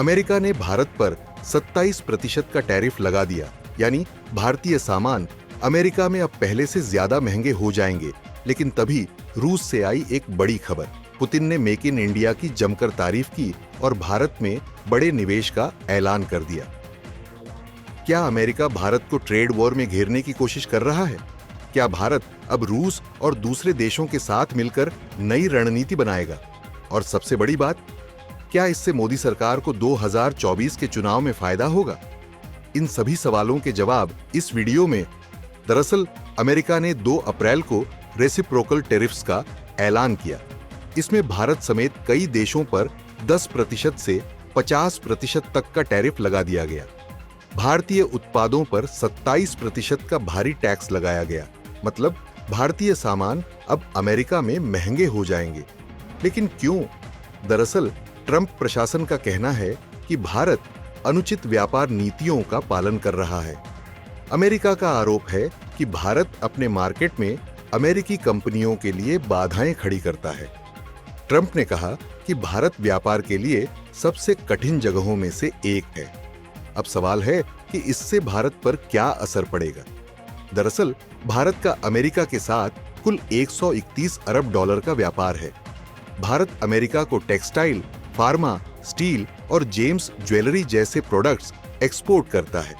America ने भारत पर 27% का टैरिफ लगा दिया, यानी भारतीय सामान अमेरिका में अब पहले से ज्यादा महंगे हो जाएंगे। लेकिन तभी रूस से आई एक बड़ी खबर। पुतिन ने मेक इन इंडिया की जमकर तारीफ की और भारत में बड़े निवेश का ऐलान कर दिया। क्या अमेरिका भारत को ट्रेड वॉर में घेरने की कोशिश कर रहा है? क्या भारत अब रूस और दूसरे देशों के साथ मिलकर नई रणनीति बनाएगा? और सबसे बड़ी बात, क्या इससे मोदी सरकार को 2024 के चुनाव में फायदा होगा? इन सभी सवालों के जवाब इस वीडियो में। दरअसल अमेरिका ने 2 अप्रैल को रेसिप्रोकल टैरिफ्स का ऐलान किया। इसमें भारत समेत कई देशों पर 10% से 50% तक का टैरिफ लगा दिया गया। भारतीय उत्पादों पर 27% का भारी टैक्स लगाया गया। मतलब भारतीय सामान अब अमेरिका में महंगे हो जाएंगे। लेकिन क्यों? दरअसल ट्रंप प्रशासन का कहना है कि भारत अनुचित व्यापार नीतियों का पालन कर रहा है। अमेरिका का आरोप है कि भारत अपने मार्केट में अमेरिकी कंपनियों के लिए बाधाएं खड़ी करता है। ट्रंप ने कहा कि भारत व्यापार के लिए सबसे कठिन जगहों में से एक है। अब सवाल है कि इससे भारत पर क्या असर पड़ेगा। दरअसल भारत का अमेरिका के साथ कुल 131 अरब डॉलर का व्यापार है। भारत अमेरिका को टेक्सटाइल, फार्मा, स्टील और जेम्स ज्वेलरी जैसे प्रोडक्ट्स एक्सपोर्ट करता है।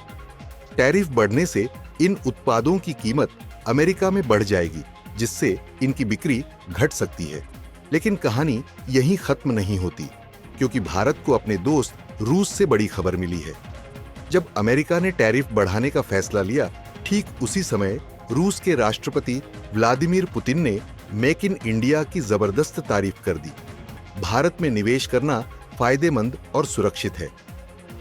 टैरिफ बढ़ने से इन उत्पादों की कीमत अमेरिका में बढ़ जाएगी, जिससे इनकी बिक्री घट सकती है। लेकिन कहानी यहीं खत्म नहीं होती, क्योंकि भारत को अपने दोस्त रूस से बड़ी खबर मिली है। जब अमेरिका ने टैरिफ बढ़ाने का फैसला लिया, ठीक उसी समय रूस के राष्ट्रपति व्लादिमीर पुतिन ने मेक इन इंडिया की जबरदस्त तारीफ कर दी। भारत में निवेश करना फायदेमंद और सुरक्षित है।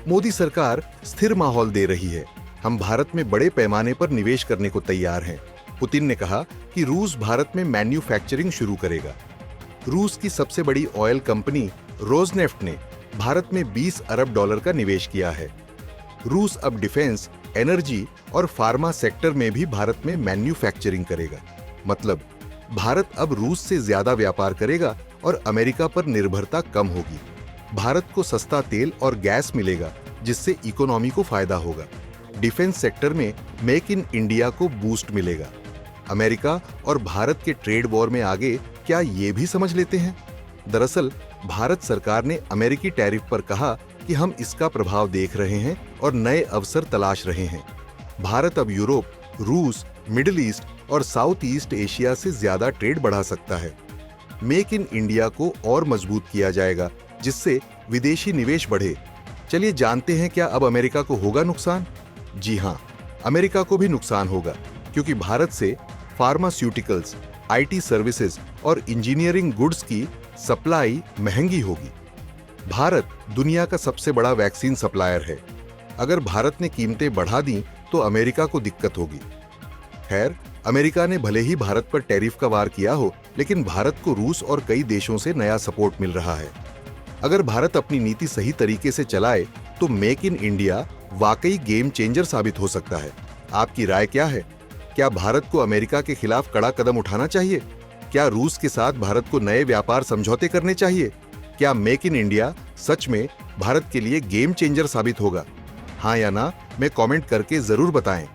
मोदी सरकार स्थिर माहौल दे रही है। हम भारत में बड़े पैमाने पर निवेश करने को तैयार हैं। पुतिन ने कहा कि रूस भारत में मैन्युफैक्चरिंग शुरू करेगा। रूस की सबसे बड़ी ऑयल कंपनी रोजनेफ्ट ने भारत में 20 अरब डॉलर का निवेश किया है। रूस अब डिफेंस, एनर्जी और फार्मा सेक्टर में भी भारत में मैन्युफैक्चरिंग करेगा। मतलब भारत अब रूस से ज्यादा व्यापार करेगा और अमेरिका पर निर्भरता कम होगी। भारत को सस्ता तेल और गैस मिलेगा, जिससे इकोनॉमी को फायदा होगा। डिफेंस सेक्टर में मेक इन इंडिया को बूस्ट मिलेगा। अमेरिका और भारत के ट्रेड वॉर में आगे क्या ये भी समझ लेते हैं? दरअसल भारत सरकार ने अमेरिकी टैरिफ पर कहा कि हम इसका प्रभाव देख रहे हैं और नए अवसर तलाश रहे हैं। भारत अब यूरोप, रूस, मिडिल ईस्ट और साउथ ईस्ट एशिया से ज्यादा ट्रेड बढ़ा सकता है। मेक इन इंडिया को और मजबूत किया जाएगा, जिससे विदेशी निवेश बढ़े। चलिए जानते हैं, क्या अब अमेरिका को होगा नुकसान? जी हां, अमेरिका को भी नुकसान होगा, क्योंकि भारत से फार्मास्यूटिकल्स, आईटी सर्विसेज और इंजीनियरिंग गुड्स की सप्लाई महंगी होगी। भारत दुनिया का सबसे बड़ा वैक्सीन सप्लायर है। अगर भारत ने कीमतें बढ़ा दी तो अमेरिका को दिक्कत होगी। खैर, अमेरिका ने भले ही भारत पर टैरिफ का वार किया हो, लेकिन भारत को रूस और कई देशों से नया सपोर्ट मिल रहा है। अगर भारत अपनी नीति सही तरीके से चलाए तो मेक इन इंडिया वाकई गेम चेंजर साबित हो सकता है। आपकी राय क्या है? क्या भारत को अमेरिका के खिलाफ कड़ा कदम उठाना चाहिए? क्या रूस के साथ भारत को नए व्यापार समझौते करने चाहिए? क्या मेक इन इंडिया सच में भारत के लिए गेम चेंजर साबित होगा? हाँ या ना में कमेंट करके जरूर बताएं।